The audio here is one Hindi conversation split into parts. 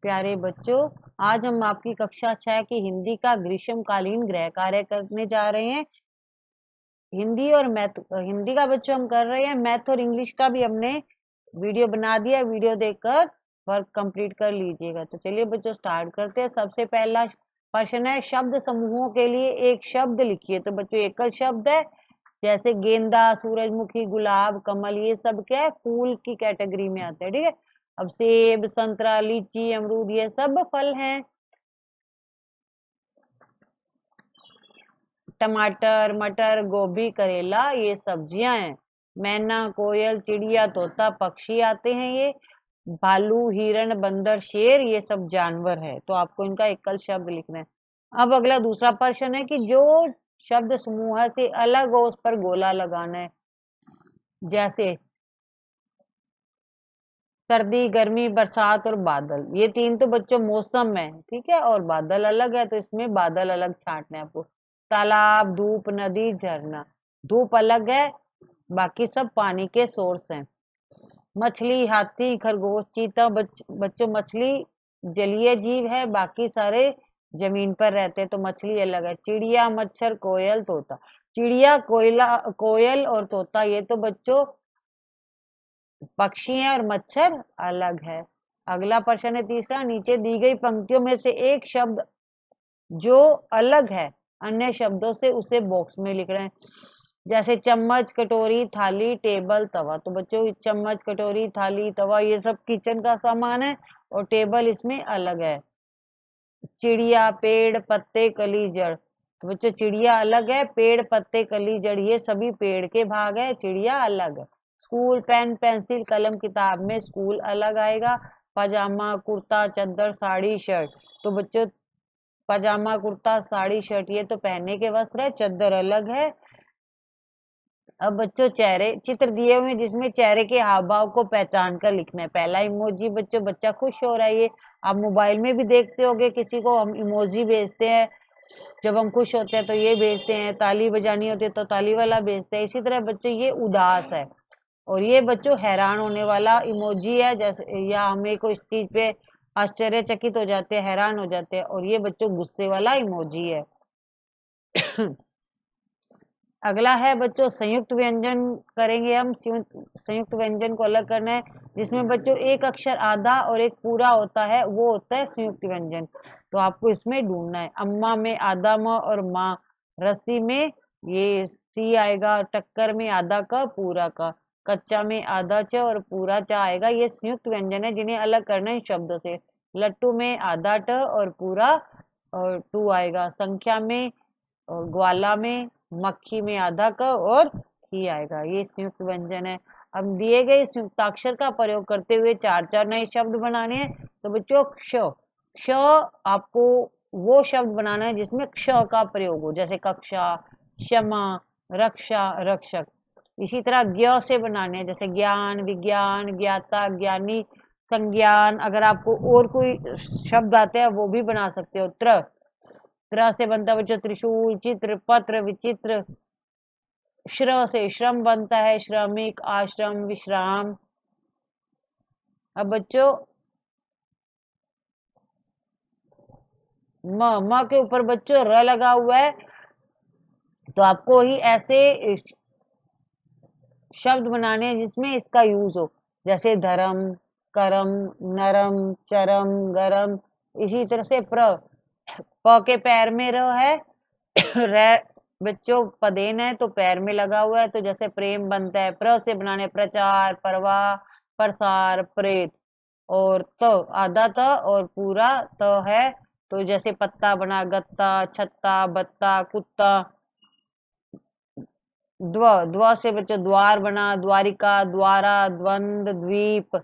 प्यारे बच्चों, आज हम आपकी कक्षा 6 की हिंदी का ग्रीष्मकालीन गृह कार्य करने जा रहे हैं। हिंदी और मैथ, हिंदी का बच्चों हम कर रहे हैं। मैथ और इंग्लिश का भी हमने वीडियो बना दिया। वीडियो देखकर वर्क कंप्लीट कर लीजिएगा। तो चलिए बच्चों स्टार्ट करते हैं। सबसे पहला प्रश्न है, शब्द समूहों के लिए एक शब्द लिखिए। तो बच्चों एकल शब्द है, जैसे गेंदा, सूरजमुखी, गुलाब, कमल, ये सब क्या है, फूल की कैटेगरी में आते हैं। ठीक है। अब सेब, संतरा, लीची, अमरूद, ये सब फल हैं। टमाटर, मटर, गोभी, करेला, ये सब्जियां हैं। मैना, कोयल, चिड़िया, तोता, पक्षी आते हैं। ये भालू, हिरण, बंदर, शेर, ये सब जानवर है। तो आपको इनका एकल शब्द लिखना है। अब अगला दूसरा प्रश्न है कि जो शब्द समूह से अलग हो उस पर गोला लगाना है। जैसे सर्दी, गर्मी, बरसात और बादल, ये तीन तो बच्चों मौसम है। ठीक है। और बादल अलग है, तो इसमें बादल अलग छांटना है आपको। तालाब, धूप, नदी, झरना। धूप अलग है, बाकी सब पानी के सोर्स हैं। मछली, हाथी, खरगोश, चीता, बच्चों मछली जलीय जीव है, बाकी सारे जमीन पर रहते हैं, तो मछली अलग है। चिड़िया, मच्छर, कोयल, तोता। चिड़िया, कोयल और तोता, ये तो बच्चों पक्षी हैं, और मच्छर अलग है। अगला प्रश्न है तीसरा, नीचे दी गई पंक्तियों में से एक शब्द जो अलग है अन्य शब्दों से, उसे बॉक्स में लिख रहे हैं। जैसे चम्मच, कटोरी, थाली, टेबल, तवा। तो बच्चों चम्मच, कटोरी, थाली, तवा, ये सब किचन का सामान है, और टेबल इसमें अलग है। चिड़िया, पेड़, पत्ते, कली, जड़। तो बच्चों चिड़िया अलग है, पेड़, पत्ते, कली, जड़, ये सभी पेड़ के भाग है, चिड़िया अलग है। स्कूल, पेन, पेंसिल, कलम, किताब में स्कूल अलग आएगा। पजामा, कुर्ता, चद्दर, साड़ी, शर्ट। तो बच्चों पजामा, कुर्ता, साड़ी, शर्ट, ये तो पहनने के वस्त्र है, चद्दर अलग है। अब बच्चों चेहरे चित्र दिए हुए हैं, जिसमें चेहरे के हाव भाव को पहचान कर लिखना है। पहला इमोजी बच्चों, बच्चा खुश हो रहा है। ये आप मोबाइल में भी देखते होंगे, किसी को हम इमोजी भेजते हैं जब हम खुश होते हैं, तो ये भेजते हैं। ताली बजानी होती है तो ताली वाला भेजते हैं। इसी तरह बच्चों ये उदास है, और ये बच्चों हैरान होने वाला इमोजी है। जैसे या हमें कोई चीज पे आश्चर्यचकित हो जाते हैं, हैरान हो जाते हैं, और ये बच्चों गुस्से वाला इमोजी है। अगला है बच्चों संयुक्त व्यंजन करेंगे हम। संयुक्त व्यंजन को अलग करना है, जिसमें बच्चों एक अक्षर आधा और एक पूरा होता है, वो होता है संयुक्त व्यंजन। तो आपको इसमें ढूंढना है। अम्मा में आधा म और माँ। रस्सी में ये सी आएगा। टक्कर में आधा क पूरा का। कच्चा में आधा च और पूरा च आएगा। ये संयुक्त व्यंजन है, जिन्हें अलग करना है इन शब्दों से। लट्टू में आधा ट और पूरा और टू आएगा। संख्या में और ग्वाला में मक्खी में आधा क और ही आएगा। ये संयुक्त व्यंजन है। अब दिए गए संयुक्ताक्षर का प्रयोग करते हुए चार चार नए शब्द बनाने हैं। तो बच्चों क्ष, क्ष आपको वो शब्द बनाना है जिसमें क्ष का प्रयोग हो, जैसे कक्षा, क्षमा, रक्षा, रक्षक। इसी तरह ज्ञ से बनाने हैं, जैसे ज्ञान, विज्ञान, ज्ञाता, ज्ञानी, संज्ञान। अगर आपको और कोई शब्द आते हैं वो भी बना सकते हो। त्र से बनता है बच्चों त्रिशूल, चित्र, पत्र, विचित्र। श्र से श्रम बनता है, श्रमिक, आश्रम, विश्राम। अब बच्चों म के ऊपर बच्चों र लगा हुआ है, तो आपको ही ऐसे शब्द बनाने हैं जिसमें इसका यूज हो, जैसे धर्म, करम, नरम, चरम, गरम। इसी तरह से प के पैर में र है, रे बच्चों पदेन है तो पैर में लगा हुआ है, तो जैसे प्रेम बनता है। प्र से बनाने प्रचार, परवाह, प्रसार, प्रेत। और तो आधा त और पूरा तो है, तो जैसे पत्ता बना, गत्ता, छत्ता, बत्ता, कुत्ता। द्व द्व से बच्चों द्वार बना, द्वारिका, द्वारा, द्वंद, द्वीप।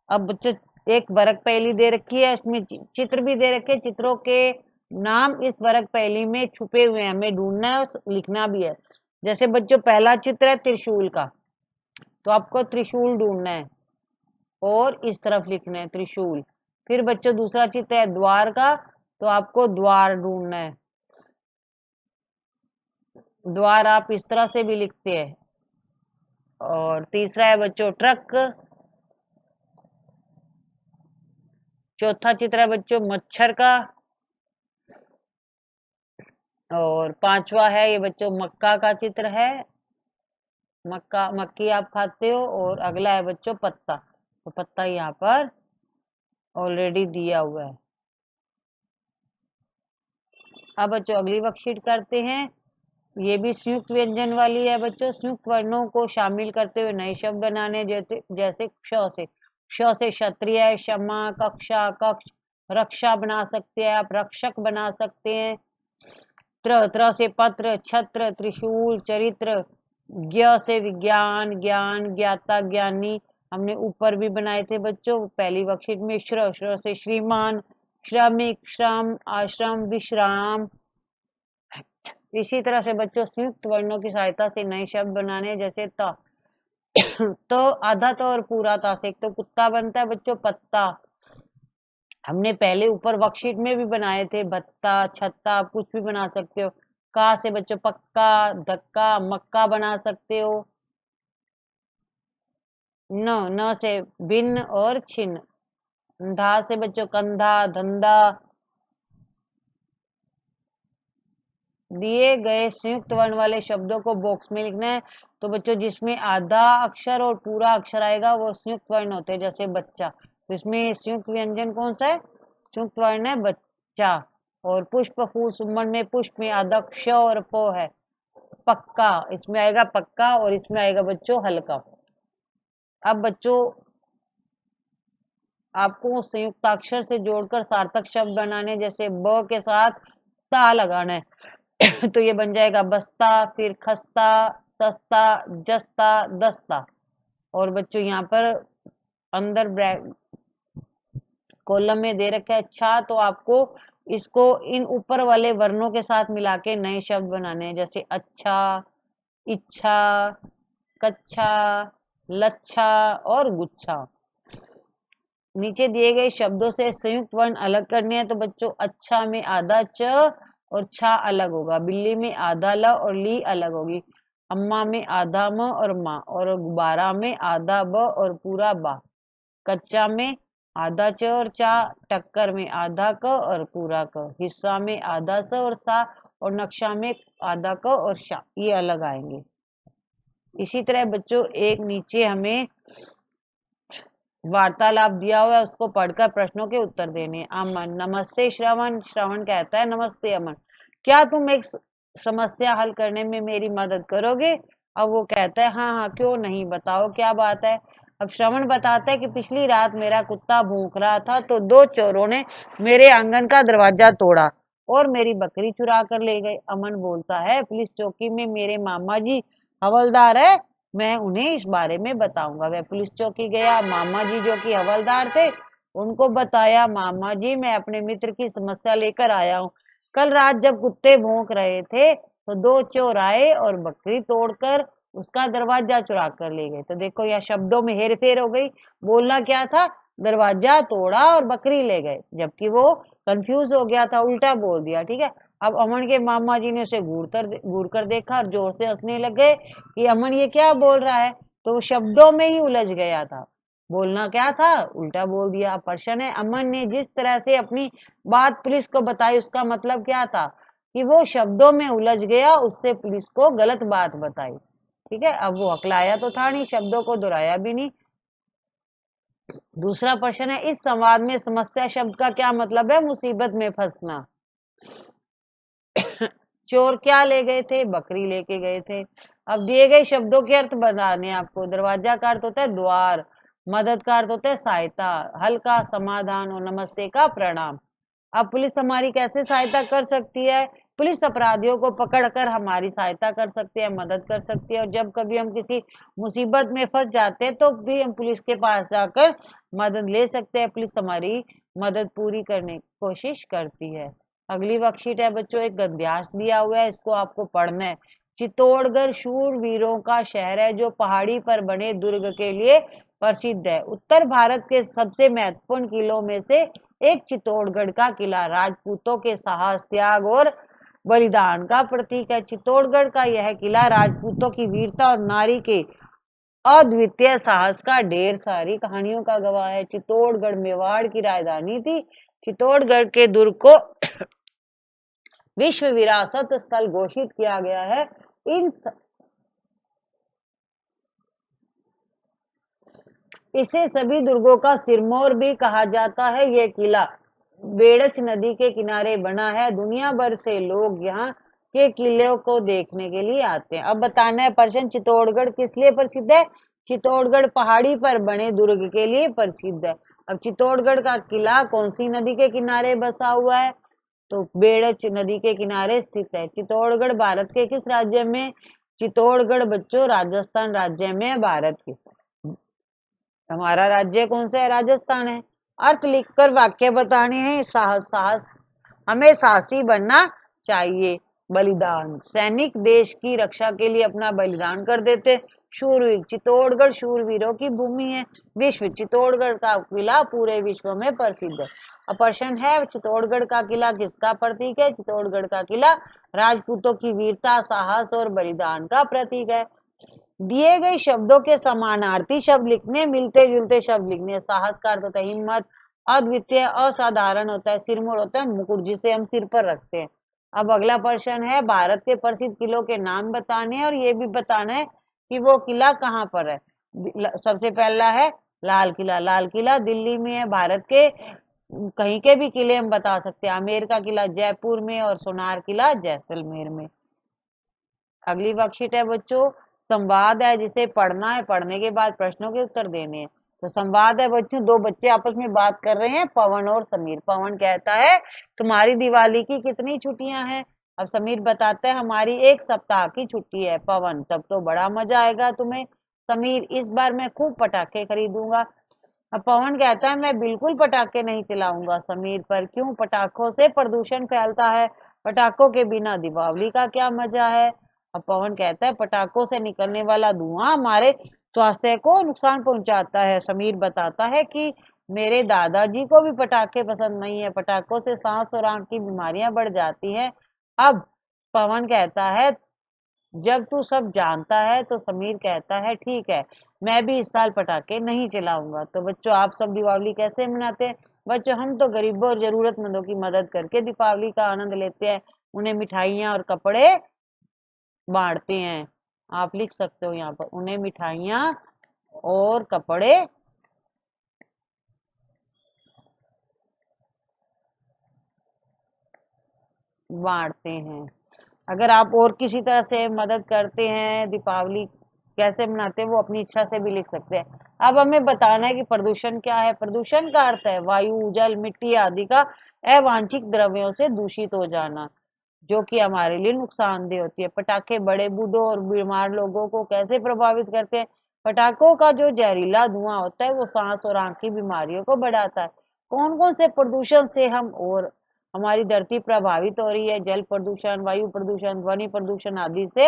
अब बच्चों एक वर्ग पहेली दे रखी है, उसमें चित्र भी दे रखे। चित्रों के नाम इस वर्ग पहेली में छुपे हुए हैं, हमें ढूंढना है और लिखना भी है। जैसे बच्चों पहला चित्र है त्रिशूल का, तो आपको त्रिशूल ढूंढना है और इस तरफ लिखना है त्रिशूल। फिर बच्चों दूसरा चित्र है द्वार का, तो आपको द्वार ढूंढना है। द्वार आप इस तरह से भी लिखते हैं। और तीसरा है बच्चों ट्रक, चौथा चित्र है बच्चों मच्छर का, और पांचवा है ये बच्चों मक्का का चित्र है, मक्की आप खाते हो। और अगला है बच्चों पत्ता, तो पत्ता यहाँ पर ऑलरेडी दिया हुआ है। अब बच्चों अगली वर्कशीट करते हैं। ये भी संयुक्त व्यंजन वाली है बच्चों। संयुक्त वर्णों को शामिल करते हुए नए शब्द बनाने, जैसे जैसे क्ष से क्षत्रिय, क्षमा, कक्षा, कक्ष, रक्षा बना सकते हैं आप, रक्षक बना सकते हैं। त्र से पत्र, छत्र, त्रिशूल, चरित्र। ज्ञ से विज्ञान, ज्ञान, ज्ञाता, ज्ञानी, हमने ऊपर भी बनाए थे बच्चों पहली वर्कशीट में। श्र से श्रीमान, श्रमिक, श्रम, आश्रम, विश्राम। इसी तरह से बच्चों संयुक्त वर्णों की सहायता से नए शब्द बनाने, जैसे त तो आधा तो और पूरा था से एक तो कुत्ता बनता है बच्चों, पत्ता हमने पहले ऊपर वर्कशीट में भी बनाए थे, भत्ता, छत्ता, आप कुछ भी बना सकते हो। का से बच्चों पक्का, धक्का, मक्का बना सकते हो। न से भिन्न और छिन्न। धा से बच्चों कंधा, धंधा। दिए गए संयुक्त वर्ण वाले शब्दों को बॉक्स में लिखना है। तो बच्चों जिसमें आधा अक्षर और पूरा अक्षर आएगा वो संयुक्त वर्ण होते हैं, जैसे बच्चा। तो इसमें संयुक्त व्यंजन कौन सा है? संयुक्त वर्ण है बच्चा। और पुष्प, फूल, सुमन में पुष्प में आधा क्ष और प है। पक्का, इसमें आएगा पक्का और इसमें आएगा बच्चों हल्का। अब बच्चों आपको संयुक्ताक्षर से जोड़कर सार्थक शब्द बनाने, जैसे ब के साथ ता लगाना है तो ये बन जाएगा बस्ता, फिर खस्ता, सस्ता, जस्ता, दस्ता। और बच्चों यहाँ पर अंदर कॉलम में दे रखा है अच्छा, तो आपको इसको इन ऊपर वाले वर्णों के साथ मिला के नए शब्द बनाने हैं, जैसे अच्छा, इच्छा, कच्छा, लच्छा और गुच्छा। नीचे दिए गए शब्दों से संयुक्त वर्ण अलग करने हैं। तो बच्चों अच्छा में आधा च और छा अलग होगा, बिल्ली में आधा ल और ली अलग होगी, अम्मा में आधा म और माँ, और गुब्बारा में आधा ब और पूरा बा, कच्चा में आधा च और चा, टक्कर में आधा क और पूरा क, हिस्सा में आधा स और सा, और नक्शा में आधा क और शा, ये अलग आएंगे। इसी तरह बच्चों एक नीचे हमें वार्तालाप दिया हुआ है, उसको पढ़कर प्रश्नों के उत्तर देने। अमन, नमस्ते श्रवण। श्रवण कहता है नमस्ते अमन, क्या तुम एक समस्या हल करने में मेरी मदद करोगे? अब वो कहता है हाँ हाँ क्यों नहीं, बताओ क्या बात है। अब श्रवण बताता है कि पिछली रात मेरा कुत्ता भौंक रहा था तो दो चोरों ने मेरे आंगन का दरवाजा तोड़ा और मेरी बकरी चुरा कर ले गए। अमन बोलता है पुलिस चौकी में मेरे मामा जी हवलदार है, मैं उन्हें इस बारे में बताऊंगा। वह पुलिस चौकी गया, मामा जी जो कि हवलदार थे उनको बताया, मामा जी मैं अपने मित्र की समस्या लेकर आया हूँ। कल रात जब कुत्ते भौंक रहे थे तो दो चोर आए और बकरी तोड़कर उसका दरवाजा चुरा कर ले गए। तो देखो यह शब्दों में हेर फेर हो गई, बोलना क्या था दरवाजा तोड़ा और बकरी ले गए, जबकि वो कंफ्यूज हो गया था, उल्टा बोल दिया। ठीक है, अब अमन के मामा जी ने उसे घूर कर देखा और जोर से हंसने लग गए कि अमन ये क्या बोल रहा है। तो वो शब्दों में ही उलझ गया था, बोलना क्या था उल्टा बोल दिया। प्रश्न है अमन ने जिस तरह से अपनी बात पुलिस को बताई उसका मतलब क्या था? कि वो शब्दों में उलझ गया, उससे पुलिस को गलत बात बताई। ठीक है, अब वो हकलाया तो था नहीं, शब्दों को दोहराया भी नहीं। दूसरा प्रश्न है इस संवाद में समस्या शब्द का क्या मतलब है? मुसीबत में फंसना। चोर क्या ले गए थे? बकरी लेके गए थे। अब दिए गए शब्दों के अर्थ बताने आपको। दरवाजा का अर्थ होता है द्वार, मदद का अर्थ होता है सहायता, हल का समाधान और नमस्ते का प्रणाम। अब पुलिस हमारी कैसे सहायता कर सकती है? पुलिस अपराधियों को पकड़कर हमारी सहायता कर सकती है, मदद कर सकती है, और जब कभी हम किसी मुसीबत में फंस जाते हैं तो भी हम पुलिस के पास जाकर मदद ले सकते हैं। पुलिस हमारी मदद पूरी करने की कोशिश करती है। अगली वर्कशीट है बच्चों, एक गद्यांश दिया हुआ है, इसको आपको पढ़ना है। चित्तौड़गढ़ शूरवीरों का शहर है जो पहाड़ी पर बने दुर्ग के लिए प्रसिद्ध है। उत्तर भारत के सबसे महत्वपूर्ण किलों में से एक चित्तौड़गढ़ का किला राजपूतों के साहस, त्याग और बलिदान का प्रतीक है। चित्तौड़गढ़ का यह किला राजपूतों की वीरता और नारी के अद्वितीय साहस का ढेर सारी कहानियों का गवाह है। चित्तौड़गढ़ मेवाड़ की राजधानी थी। चित्तौड़गढ़ के दुर्ग को विश्व विरासत स्थल घोषित किया गया है। इसे सभी दुर्गों का सिरमौर भी कहा जाता है। यह किला बेड़च नदी के किनारे बना है। दुनिया भर से लोग यहाँ के किले को देखने के लिए आते हैं। अब बताना है प्रश्न, चित्तौड़गढ़ किस लिए प्रसिद्ध है? चित्तौड़गढ़ पहाड़ी पर बने दुर्ग के लिए प्रसिद्ध है। अब चित्तौड़गढ़ का किला कौन सी नदी के किनारे बसा हुआ है? तो बेड़च नदी के किनारे स्थित है। चित्तौड़गढ़ भारत के किस राज्य में? चित्तौड़गढ़ बच्चों राजस्थान राज्य में, भारत के। हमारा राज्य कौन सा है? राजस्थान है। अर्थ लिखकर वाक्य बताने हैं। साहस, हमें साहसी बनना चाहिए। बलिदान, सैनिक देश की रक्षा के लिए अपना बलिदान कर देते। शूरवीर, चित्तौड़गढ़ शूरवीरों की भूमि है। विश्व, चित्तौड़गढ़ का किला पूरे विश्व में प्रसिद्ध है। अब प्रश्न है, चित्तौड़गढ़ का किला किसका प्रतीक है? चित्तौड़गढ़ का किला राजपूतों की वीरता, साहस और बलिदान का प्रतीक है। दिए गए शब्दों के समानार्थी शब्द लिखने, मिलते जुलते शब्द लिखने। साहस का अर्थ होता है हिम्मत, अद्वितीय असाधारण होता है, सिरमौर होता है मुकुट जिसे हम सिर पर रखते हैं। अब अगला प्रश्न है, भारत के प्रसिद्ध किलों के नाम बताने हैं और ये भी बताना है कि वो किला कहाँ पर है। सबसे पहला है लाल किला। लाल किला दिल्ली में है। भारत के कहीं के भी किले हम बता सकते हैं। आमेर का किला जयपुर में और सोनार किला जैसलमेर में। अगली वर्कशीट है बच्चों, संवाद है जिसे पढ़ना है, पढ़ने के बाद प्रश्नों के उत्तर देने हैं। तो संवाद है बच्चों, दो बच्चे आपस में बात कर रहे हैं, पवन और समीर। पवन कहता है तुम्हारी दिवाली की कितनी छुट्टियां हैं? अब समीर बताता है हमारी 1 सप्ताह की छुट्टी है। पवन, तब तो बड़ा मजा आएगा तुम्हें। समीर, इस बार मैं खूब पटाखे खरीदूंगा। अब पवन कहता है मैं बिल्कुल पटाखे नहीं चलाऊंगा। समीर, पर क्यों? पटाखों से प्रदूषण फैलता है। पटाखों के बिना दीपावली का क्या मजा है? अब पवन कहता है पटाखों से निकलने वाला धुआं हमारे स्वास्थ्य को नुकसान पहुंचाता है। समीर बताता है कि मेरे दादाजी को भी पटाखे पसंद नहीं है, पटाखों से सांस और आंख की बीमारियां बढ़ जाती हैं। अब पवन कहता है जब तू सब जानता है, तो समीर कहता है ठीक है, मैं भी इस साल पटाखे नहीं चलाऊंगा। तो बच्चों, आप सब दीपावली कैसे मनाते हैं? बच्चों, हम तो गरीबों और जरूरतमंदों की मदद करके दीपावली का आनंद लेते हैं। उन्हें मिठाइयाँ और कपड़े बांटते हैं। आप लिख सकते हो यहाँ पर, उन्हें मिठाइयाँ और कपड़े बांटते हैं। अगर आप और किसी तरह से मदद करते हैं, दीपावली कैसे मनाते हैं वो अपनी इच्छा से भी लिख सकते हैं। अब हमें बताना है कि प्रदूषण क्या है। प्रदूषण का अर्थ है वायु, जल, मिट्टी आदि का अवांछित द्रव्यों से दूषित हो जाना, जो कि हमारे लिए नुकसानदेह होती है। पटाखे बड़े बूढ़ों और बीमार लोगों को कैसे प्रभावित करते हैं? पटाखों का जो जहरीला धुआं होता है वो सांस और आंख की बीमारियों को बढ़ाता है। कौन कौन से प्रदूषण से हम और हमारी धरती प्रभावित हो रही है? जल प्रदूषण, वायु प्रदूषण, ध्वनि प्रदूषण आदि से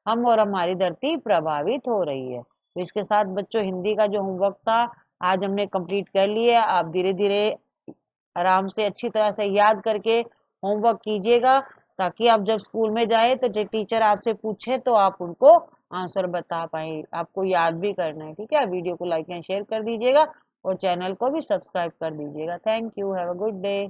हम और हमारी धरती प्रभावित हो रही है। तो इसके साथ बच्चों, हिंदी का जो होमवर्क था आज हमने कंप्लीट कर लिया। आप धीरे धीरे आराम से अच्छी तरह से याद करके होमवर्क कीजिएगा, ताकि आप जब स्कूल में जाए तो टीचर आपसे पूछे तो आप उनको आंसर बता पाए। आपको याद भी करना है, ठीक है। वीडियो को लाइक एंड शेयर कर दीजिएगा और चैनल को भी सब्सक्राइब कर दीजिएगा। Thank you, have a good day.